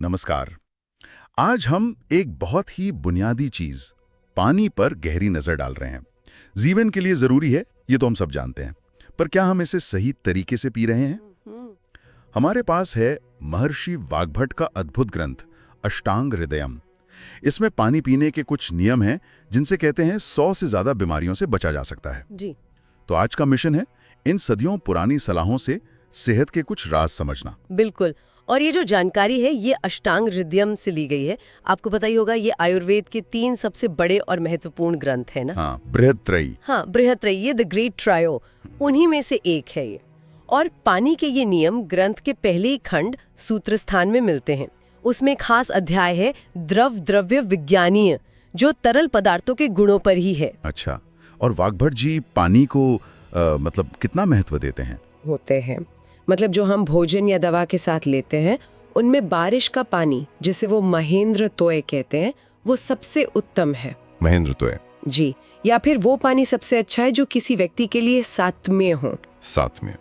नमस्कार। आज हम एक बहुत ही बुनियादी चीज पानी पर गहरी नजर डाल रहे हैं। जीवन के लिए जरूरी है, ये तो हम सब जानते हैं, पर क्या हम इसे सही तरीके से पी रहे हैं? हमारे पास है महर्षि वाग्भट का अद्भुत ग्रंथ अष्टांग हृदयम। इसमें पानी पीने के कुछ नियम हैं जिनसे कहते हैं 100 से ज्यादा बीमारियों से बचा जा सकता है जी। तो आज का मिशन है इन सदियों पुरानी सलाहों से सेहत के कुछ राज समझना। बिल्कुल। और ये जो जानकारी है ये अष्टांग हृदयम से ली गई है। आपको पता ही होगा ये आयुर्वेद के 3 सबसे बड़े और महत्वपूर्ण ग्रंथ है ना। हाँ, बृहत्त्रयी। हाँ, बृहत्त्रयी, ये द ग्रेट ट्रायो, उन्हीं में से एक है ये। और पानी के ये नियम ग्रंथ के पहले ही खंड सूत्र स्थान में मिलते हैं। उसमें खास अध्याय है द्रव्य विज्ञानीय, जो तरल पदार्थों के गुणों पर ही है। अच्छा, और वाग्भट जी पानी को मतलब कितना महत्व देते हैं? होते हैं, मतलब जो हम भोजन या दवा के साथ लेते हैं उनमें बारिश का पानी, जिसे वो महेंद्र तोय कहते हैं, वो सबसे उत्तम है। महेंद्र तोय जी, या फिर वो पानी सबसे अच्छा है जो किसी व्यक्ति के लिए सात्म्य हो। सात्म्य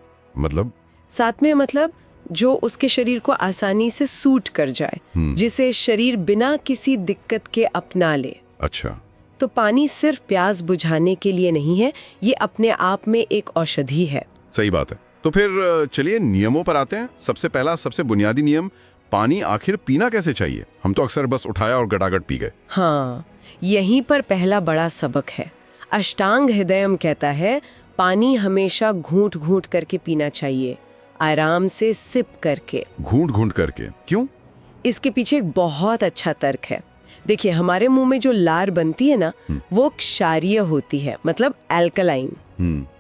मतलब जो उसके शरीर को आसानी से सूट कर जाए, जिसे शरीर बिना किसी दिक्कत के अपना ले। अच्छा, तो पानी सिर्फ प्यास बुझाने के लिए नहीं है, ये अपने आप में एक औषधि है। सही बात है। तो फिर चलिए नियमों पर आते हैं। सबसे पहला, सबसे बुनियादी नियम, पानी आखिर पीना कैसे चाहिए? हम तो अक्सर बस उठाया और गटागट पी गए। हाँ, यहीं पर पहला बड़ा सबक है। अष्टांग हृदयम कहता है पानी हमेशा घूंट घूंट करके पीना चाहिए, आराम से सिप करके। घूंट घूंट करके क्यों? इसके पीछे एक बहुत अच्छा तर्क है। देखिए, हमारे मुंह में जो लार बनती है ना, वो क्षारीय होती है, मतलब एल्कलाइन।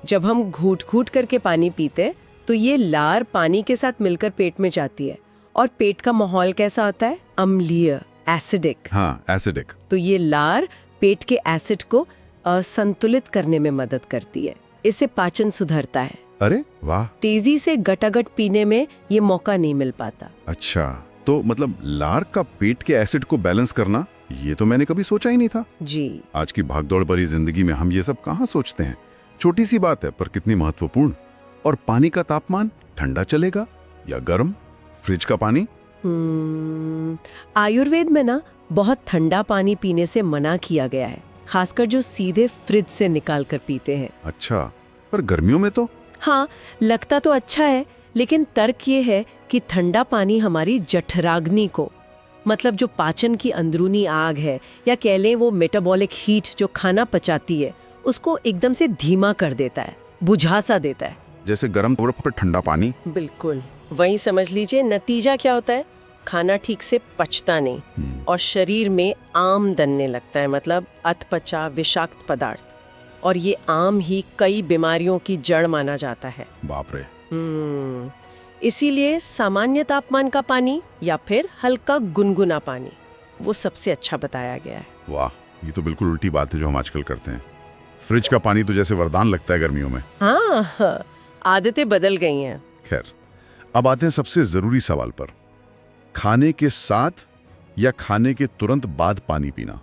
जब हम घूट घूट करके पानी पीते तो ये लार पानी के साथ मिलकर पेट में जाती है, और पेट का माहौल कैसा होता है? अम्लीय, एसिडिक। हाँ, एसिडिक। तो ये लार पेट के एसिड को संतुलित करने में मदद करती है। इससे पाचन सुधरता है। अरे वाह! तेजी से गटागट पीने में ये मौका नहीं मिल पाता। अच्छा, तो मतलब लार का पेट के एसिड को बैलेंस करना, ये तो मैंने कभी सोचा ही नहीं था। जी, आज की भागदौड़ भरी जिंदगी में हम ये सब कहाँ सोचते हैं। छोटी सी बात है पर कितनी महत्वपूर्ण। और पानी का तापमान ठंडा चलेगा या गर्म? फ्रिज का पानी? आयुर्वेद में ना बहुत ठंडा पानी पीने से मना किया गया है, खासकर जो सीधे फ्रिज से निकाल कर पीते हैं। अच्छा, पर गर्मियों में तो? हाँ, लगता तो अच्छा है, लेकिन तर्क ये है कि ठंडा पानी हमारी जठराग्नि को, मतलब जो पाचन की अंदरूनी आग है, या कह लें वो मेटाबॉलिक हीट जो खाना पचाती है, उसको एकदम से धीमा कर देता है, बुझा सा देता है। जैसे गर्म पर ठंडा पानी। बिल्कुल वही समझ लीजिए। नतीजा क्या होता है? खाना ठीक से पचता नहीं और शरीर में आम दनने लगता है, मतलब अधपचा विषाक्त पदार्थ। और ये आम ही कई बीमारियों की जड़ माना जाता है। बाप रे। इसीलिए सामान्य तापमान का पानी या फिर हल्का गुनगुना पानी, वो सबसे अच्छा बताया गया है। वाह, ये तो बिल्कुल उल्टी बात है जो हम आजकल करते हैं। फ्रिज का पानी तो जैसे वरदान लगता है गर्मियों में। हाँ, आदतें बदल गई हैं। खैर, अब आते हैं सबसे जरूरी सवाल पर। खाने के साथ या खाने के तुरंत बाद पानी पीना,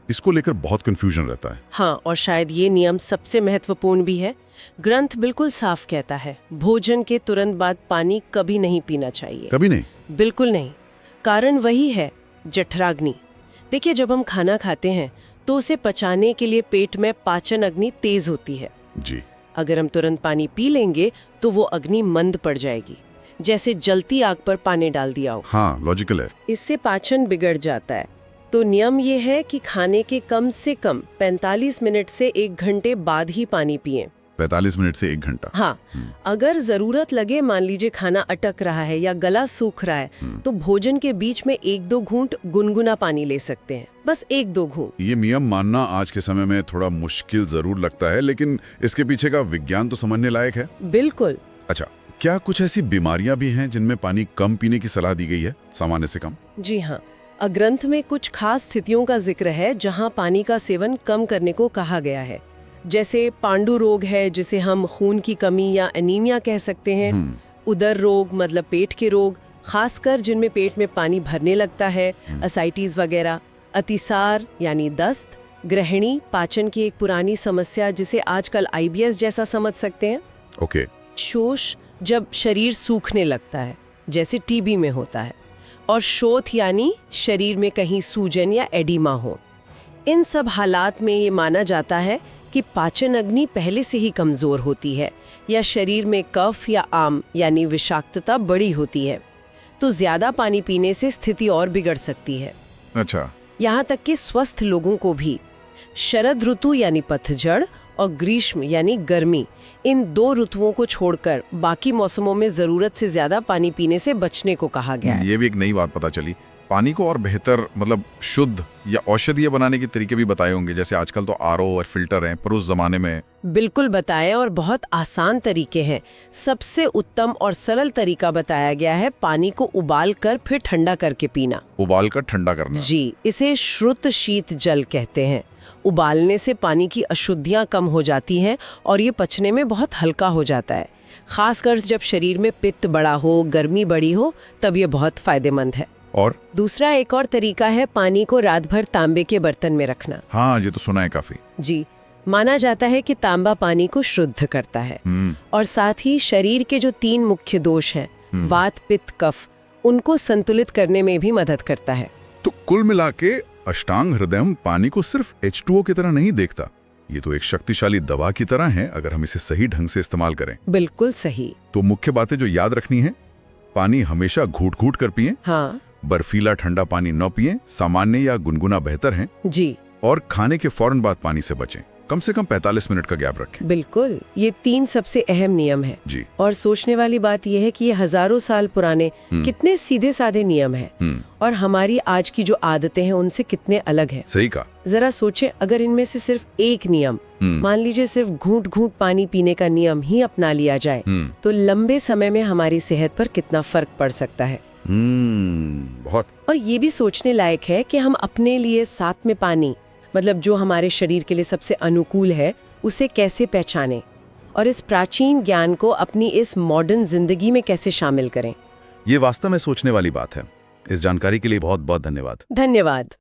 इसको लेकर बहुत कंफ्यूजन रहता है। हाँ, और शायद ये नियम सबसे महत्वपूर्ण भी है। ग्रंथ बिल्कुल साफ कहता है भोजन के तुरंत बाद पानी कभी नहीं पीना चाहिए। कभी नहीं? बिल्कुल नहीं। कारण वही है, जठराग्नि। देखिए, जब हम खाना खाते हैं तो उसे पचाने के लिए पेट में पाचन अग्नि तेज होती है जी। अगर हम तुरंत पानी पी लेंगे तो वो अग्नि मंद पड़ जाएगी, जैसे जलती आग पर पानी डाल दिया हो। हाँ, लॉजिकल है। इससे पाचन बिगड़ जाता है। तो नियम ये है कि खाने के कम से कम 45 मिनट से 1 घंटे बाद ही पानी पिएं। 45 मिनट से 1 घंटा? हाँ, अगर जरूरत लगे, मान लीजिए खाना अटक रहा है या गला सूख रहा है, तो भोजन के बीच में 1-2 घूंट गुनगुना पानी ले सकते हैं, बस 1-2 घूंट। ये नियम मानना आज के समय में थोड़ा मुश्किल जरूर लगता है, लेकिन इसके पीछे का विज्ञान तो समझने लायक है। बिल्कुल। अच्छा, क्या कुछ ऐसी बीमारियां भी हैं जिनमें पानी कम पीने की सलाह दी गई है, सामान्य से कम? जी हाँ, ग्रंथ में कुछ खास स्थितियों का जिक्र है जहाँ पानी का सेवन कम करने को कहा गया है। जैसे पांडु रोग है, जिसे हम खून की कमी या एनीमिया कह सकते हैं। उदर रोग, मतलब पेट के रोग, खासकर जिनमें पेट में पानी भरने लगता है, असाइटिस वगैरह। अतिसार यानी दस्त, गृहिणी, पाचन की एक पुरानी समस्या जिसे आजकल IBS जैसा समझ सकते हैं। ओके। शोष, जब शरीर सूखने लगता है, जैसे टीबी में होता है। और शोथ यानी शरीर में कहीं सूजन या एडिमा हो। इन सब हालात में ये माना जाता है कि पाचन अग्नि पहले से ही कमजोर होती है या शरीर में कफ या आम यानी विषाक्तता बड़ी होती है, तो ज्यादा पानी पीने से स्थिति और बिगड़ सकती है। अच्छा। यहाँ तक कि स्वस्थ लोगों को भी शरद ऋतु यानी पतझड़ और ग्रीष्म यानी गर्मी, इन 2 ऋतुओं को छोड़कर बाकी मौसमों में जरूरत से ज्यादा पानी पीने से बचने को कहा गया है। ये भी एक नई बात पता चली। पानी को और बेहतर मतलब शुद्ध या औषधीय बनाने के तरीके भी बताए होंगे, जैसे आजकल तो आरओ और फिल्टर हैं, पर उस जमाने में। बिल्कुल बताए, और बहुत आसान तरीके हैं। सबसे उत्तम और सरल तरीका बताया गया है पानी को उबाल कर फिर ठंडा करके पीना। उबाल कर ठंडा करना। जी, इसे श्रुत शीत जल कहते हैं। उबालने से पानी की अशुद्धियां कम हो जाती हैं और ये पचने में बहुत हल्का हो जाता है। खासकर जब शरीर में पित्त बड़ा हो, गर्मी बड़ी हो, तब ये बहुत फायदेमंद है। और दूसरा एक और तरीका है पानी को रात भर तांबे के बर्तन में रखना। हाँ, ये तो सुना है काफी। जी, माना जाता है कि तांबा पानी को शुद्ध करता है और साथ ही शरीर के जो 3 मुख्य दोष हैं, वात, पित्त, कफ, उनको संतुलित करने में भी मदद करता है। तो कुल मिला के अष्टांग हृदयम पानी को सिर्फ H2O की तरह नहीं देखता, ये तो एक शक्तिशाली दवा की तरह है अगर हम इसे सही ढंग से इस्तेमाल करें। बिल्कुल सही। तो मुख्य बातें जो याद रखनी है, पानी हमेशा घूट घूट कर पिएं। हाँ बर्फीला ठंडा पानी न पिएं, सामान्य या गुनगुना बेहतर है। जी, और खाने के फौरन बाद पानी से बचें, कम से कम 45 मिनट का गैप रखें। बिल्कुल, ये 3 सबसे अहम नियम है। जी। और सोचने वाली बात यह है कि ये हजारों साल पुराने कितने सीधे साधे नियम हैं और हमारी आज की जो आदतें हैं उनसे कितने अलग हैं। सही कहा। जरा सोचें, अगर इनमें से सिर्फ एक नियम, मान लीजिए सिर्फ घूंट घूंट पानी पीने का नियम ही अपना लिया जाए, तो लंबे समय में हमारी सेहत पर कितना फर्क पड़ सकता है। बहुत। और ये भी सोचने लायक है कि हम अपने लिए साथ में पानी, मतलब जो हमारे शरीर के लिए सबसे अनुकूल है, उसे कैसे पहचानें और इस प्राचीन ज्ञान को अपनी इस मॉडर्न जिंदगी में कैसे शामिल करें। ये वास्तव में सोचने वाली बात है। इस जानकारी के लिए बहुत बहुत धन्यवाद। धन्यवाद।